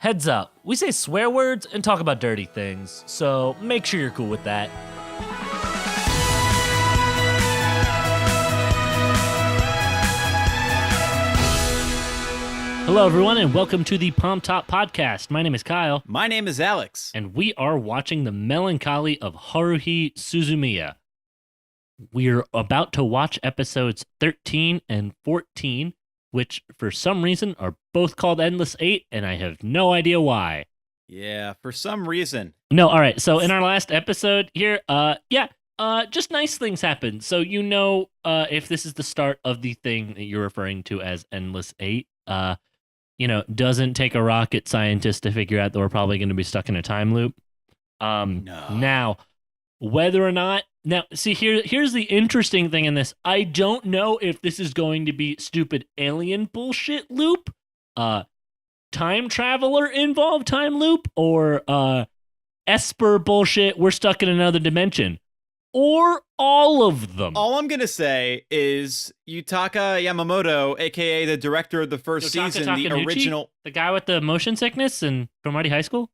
Heads up, we say swear words and talk about dirty things, so make sure you're cool with that. Hello, everyone, and welcome to the Palmtop podcast. My name is Kyle. My name is Alex. And we are watching The Melancholy of Haruhi Suzumiya. We're about to watch episodes 13 and 14, which for some reason are both called Endless 8, and I have no idea why. Yeah, for some reason. No, all right. So in our last episode here, just nice things happen. So if this is the start of the thing that you're referring to as Endless 8, doesn't take a rocket scientist to figure out that we're probably going to be stuck in a time loop. No. Now, whether or not... Now, see, here's the interesting thing in this. I don't know if this is going to be stupid alien bullshit loop, time traveler involved time loop, or Esper bullshit, we're stuck in another dimension, or all of them. All I'm going to say is Yutaka Yamamoto, a.k.a. the director of the first season, the original... The guy with the motion sickness and from Mighty High School?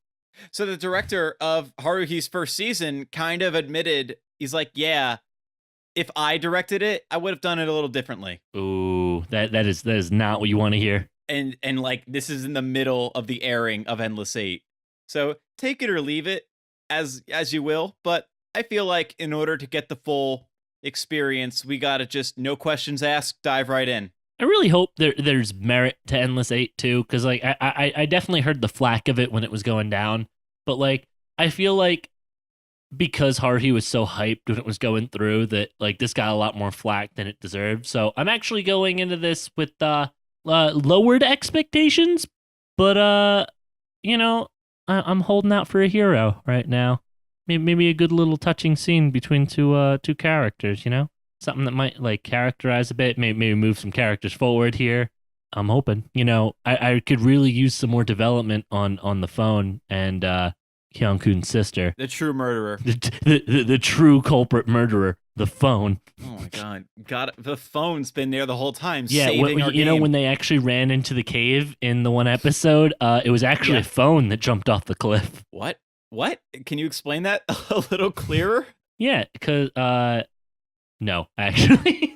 So the director of Haruhi's first season kind of admitted, he's like, yeah, if I directed it, I would have done it a little differently. Ooh, that is not what you want to hear. And like, this is in the middle of the airing of Endless 8. So take it or leave it as you will. But I feel like in order to get the full experience, we got to just no questions asked, dive right in. I really hope there's merit to Endless 8 too, because like I definitely heard the flack of it when it was going down, but like I feel like because Haruhi was so hyped when it was going through that like this got a lot more flack than it deserved. So I'm actually going into this with lowered expectations, but I'm holding out for a hero right now. Maybe a good little touching scene between two characters, something that might like characterize a bit, maybe move some characters forward here. I'm hoping, I could really use some more development on the phone and Hyun-kun's sister, the true murderer, the true culprit murderer, the phone. Oh my god, the phone's been there the whole time. Yeah, saving our game. When they actually ran into the cave in the one episode, it was actually a phone that jumped off the cliff. What? Can you explain that a little clearer? Yeah, because no, actually.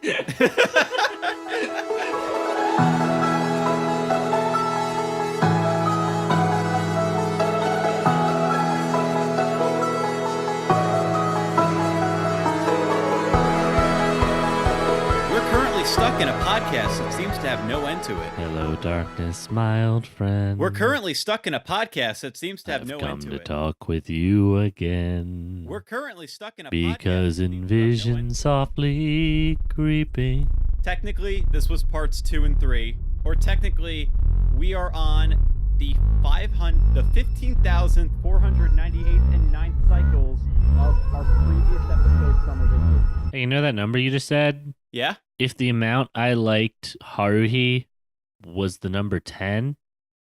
Stuck in a podcast that seems to have no end to it. Hello, darkness, my old friend. We're currently stuck in a podcast that seems to have no end to it. I've come to talk with you again. We're currently stuck in a because in vision softly creeping. Technically, this was parts 2 and 3, or technically, we are on the 15,498 and 9th cycles of our previous episode Summer Vacation. Hey, you know that number you just said? Yeah. If the amount I liked Haruhi was the number 10,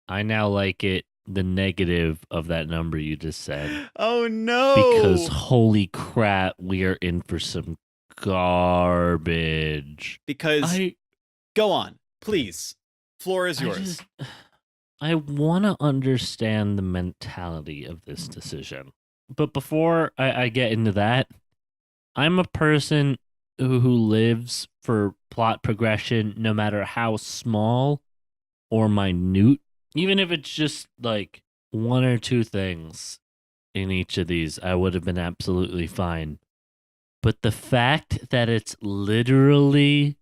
I now like it the negative of that number you just said. Oh, no. Because holy crap, we are in for some garbage. Go on, please. Floor is yours. I want to understand the mentality of this decision. But before I get into that, I'm a person who lives for plot progression, no matter how small or minute, even if it's just like one or two things in each of these, I would have been absolutely fine. But the fact that it's literally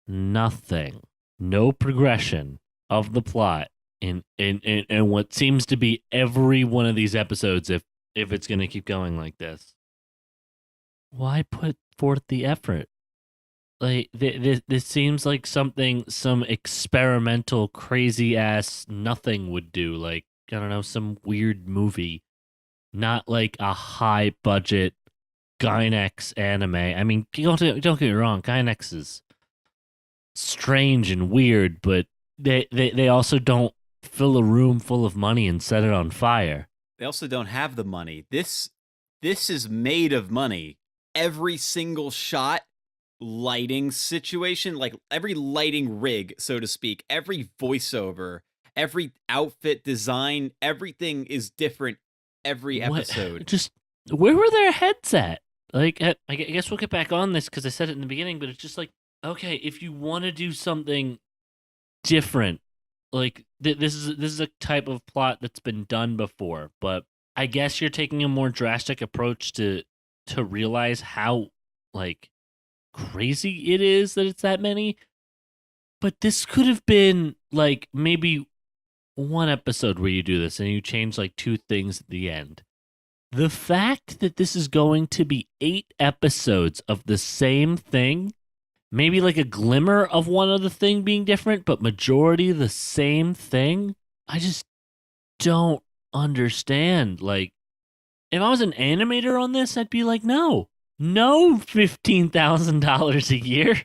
nothing, no progression of the plot in what seems to be every one of these episodes, if it's going to keep going like this, why put forth the effort? Like, this seems like something some experimental, crazy-ass nothing would do. Like, I don't know, some weird movie. Not like a high-budget Gainax anime. I mean, don't get me wrong, Gainax is strange and weird, but they also don't fill a room full of money and set it on fire. They also don't have the money. This is made of money. Every single shot, lighting situation, like every lighting rig, so to speak, every voiceover, Every outfit design, everything is different every What? episode. Just where were their heads at? Like, I guess we'll get back on this because I said it in the beginning, but it's just like, okay, if you want to do something different, like this is a type of plot that's been done before, but I guess you're taking a more drastic approach to realize how like crazy it is that it's that many. But this could have been like maybe one episode where you do this and you change like two things at the end. The fact that this is going to be 8 episodes of the same thing, maybe like a glimmer of one other thing being different, but majority the same thing, I just don't understand. Like, if I was an animator on this, I'd be like, no $15,000 a year.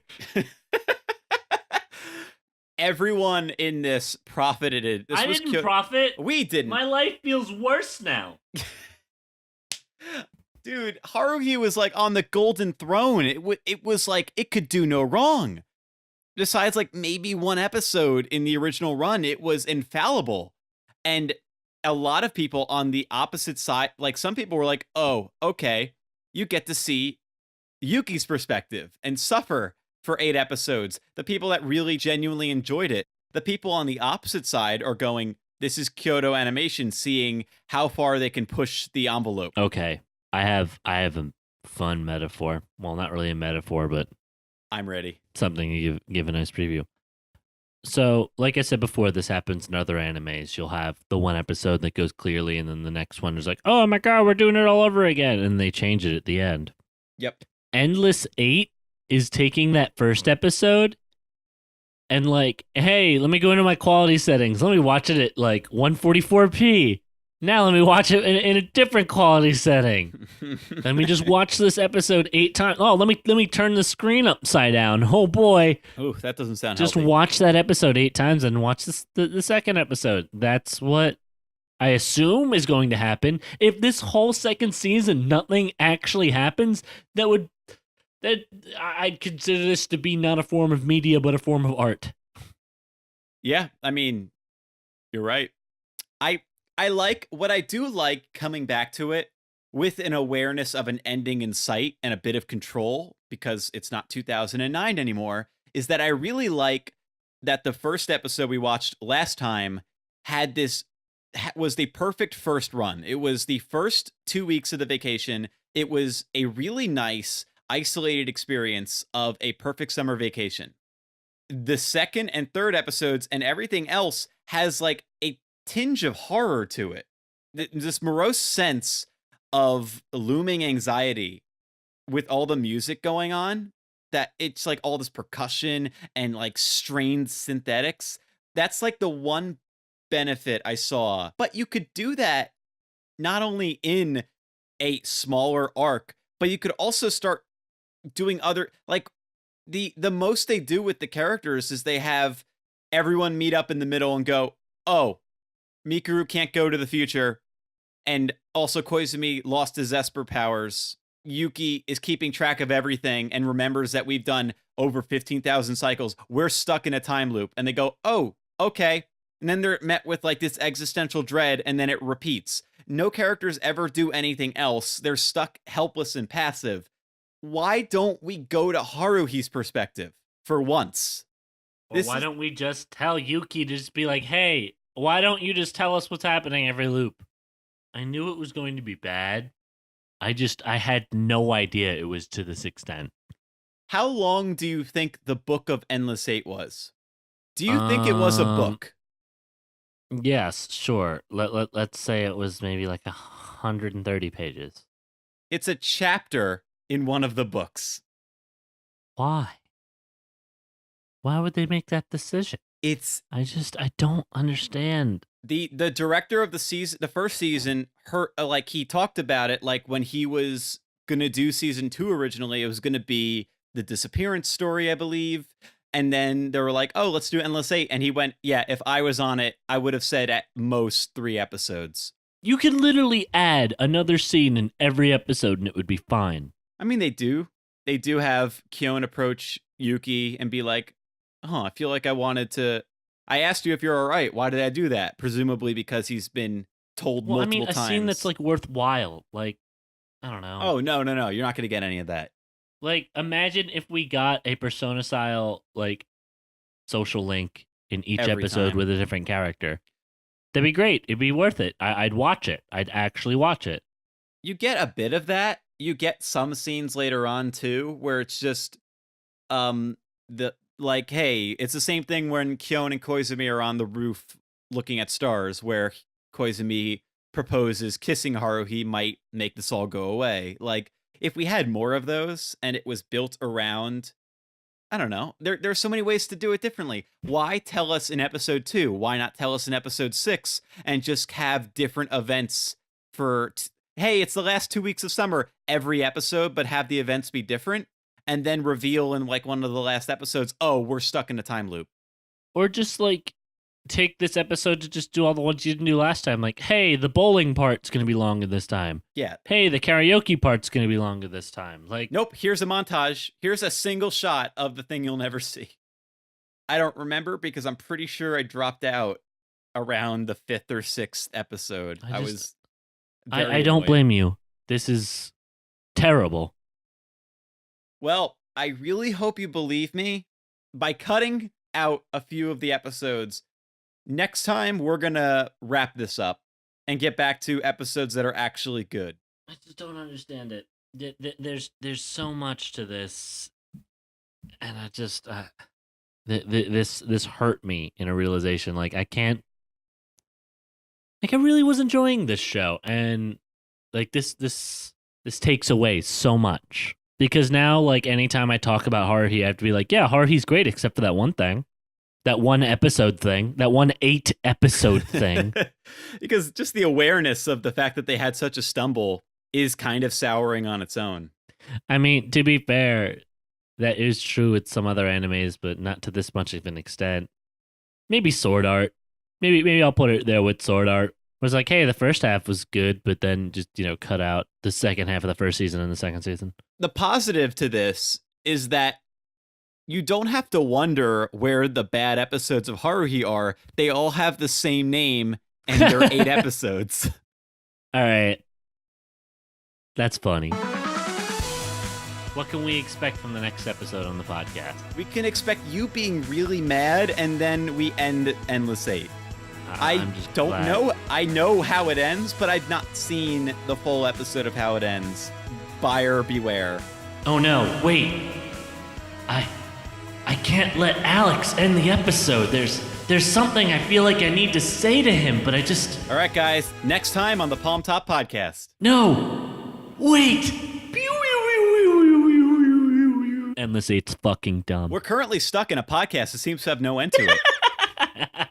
Everyone in this profited. I didn't profit. We didn't. My life feels worse now. Dude, Haruhi was like on the golden throne. It was like it could do no wrong. Besides, like maybe one episode in the original run, it was infallible. And a lot of people on the opposite side, like some people were like, "Oh, okay, you get to see Yuki's perspective and suffer for 8 episodes." The people that really genuinely enjoyed it. The people on the opposite side are going, "This is Kyoto Animation seeing how far they can push the envelope." Okay, I have a fun metaphor. Well, not really a metaphor, but I'm ready. Something to give a nice preview. So, like I said before, this happens in other animes. You'll have the one episode that goes clearly, and then the next one is like, "Oh my god, we're doing it all over again," and they change it at the end. Yep. Endless 8 is taking that first episode and like, hey, let me go into my quality settings. Let me watch it at like 144p. Now let me watch it in a different quality setting. Let me just watch this episode 8 times. Oh, let me turn the screen upside down. Oh boy. Oh, that doesn't sound just healthy. Watch that episode 8 times and watch the second episode. That's what I assume is going to happen. If this whole second season nothing actually happens, that I'd consider this to be not a form of media but a form of art. Yeah, I mean, you're right. I like what I do like coming back to it with an awareness of an ending in sight and a bit of control because it's not 2009 anymore, is that I really like that the first episode we watched last time was the perfect first run. It was the first 2 weeks of the vacation. It was a really nice isolated experience of a perfect summer vacation. The second and third episodes and everything else has like a tinge of horror to it. This morose sense of looming anxiety with all the music going on, that it's like all this percussion and like strained synthetics. That's like the one benefit I saw. But you could do that not only in a smaller arc, but you could also start doing other, like the most they do with the characters is they have everyone meet up in the middle and go, "Oh, Mikuru can't go to the future, and also Koizumi lost his Esper powers. Yuki is keeping track of everything and remembers that we've done over 15,000 cycles. We're stuck in a time loop." And they go, "Oh, okay." And then they're met with like this existential dread, and then it repeats. No characters ever do anything else. They're stuck helpless and passive. Why don't we go to Haruhi's perspective for once? Well, why don't we just tell Yuki to just be like, "Hey, why don't you just tell us what's happening every loop?" I knew it was going to be bad. I had no idea it was to this extent. How long do you think the Book of Endless 8 was? Do you think it was a book? Yes, sure. Let's say it was maybe like 130 pages. It's a chapter in one of the books. Why? Why would they make that decision? I don't understand. The director of the season, the first season, like he talked about it, like when he was gonna do season 2 originally, it was gonna be the disappearance story, I believe. And then they were like, "Oh, let's do Endless 8." And he went, "Yeah, if I was on it, I would have said at most 3 episodes." You can literally add another scene in every episode and it would be fine. I mean, they do. They do have Kyon approach Yuki and be like, "Oh, I feel like I wanted to I asked you if you're all right. Why did I do that? Presumably because he's been told Well, I multiple mean, a times. scene that's like worthwhile. Like, I don't know. Oh, no. You're not going to get any of that. Like, imagine if we got a Persona style like social link in each Every episode time. with a different character. That'd be great. It'd be worth it. I'd watch it. I'd actually watch it. You get a bit of that. You get some scenes later on too, where it's just the like, hey, it's the same thing when Kyon and Koizumi are on the roof looking at stars, where Koizumi proposes kissing Haruhi might make this all go away. Like, if we had more of those and it was built around, I don't know. There's so many ways to do it differently. Why tell us in episode 2? Why not tell us in episode 6 and just have different events for hey, it's the last 2 weeks of summer every episode, but have the events be different and then reveal in like one of the last episodes, oh, we're stuck in a time loop. Or just like take this episode to just do all the ones you didn't do last time. Like, hey, the bowling part's going to be longer this time. Yeah. Hey, the karaoke part's going to be longer this time. Like, nope, here's a montage. Here's a single shot of the thing you'll never see. I don't remember because I'm pretty sure I dropped out around the 5th or 6th episode. I don't blame you. This is terrible. Well, I really hope you believe me. By cutting out a few of the episodes, next time we're going to wrap this up and get back to episodes that are actually good. I just don't understand it. There's so much to this, and I just this hurt me in a realization. Like, I can't. Like, I really was enjoying this show, and like this takes away so much. Because now, like, anytime I talk about Haruhi, I have to be like, yeah, Haruhi's great, except for that one thing. That one episode thing. That one 8-episode thing. Because just the awareness of the fact that they had such a stumble is kind of souring on its own. I mean, to be fair, that is true with some other animes, but not to this much of an extent. Maybe Sword Art. Maybe I'll put it there with Sword Art. It was like, hey, the first half was good, but then just, cut out the second half of the first season and the second season. The positive to this is that you don't have to wonder where the bad episodes of Haruhi are. They all have the same name, and they're 8 episodes. All right. That's funny. What can we expect from the next episode on the podcast? We can expect you being really mad, and then we end Endless 8. I don't know. I know how it ends, but I've not seen the full episode of how it ends. Buyer beware. Oh no, wait. I can't let Alex end the episode. There's something I feel like I need to say to him, but I just... All right, guys. Next time on the Palmtop podcast. No! Wait! Endless 8's fucking dumb. We're currently stuck in a podcast that seems to have no end to it.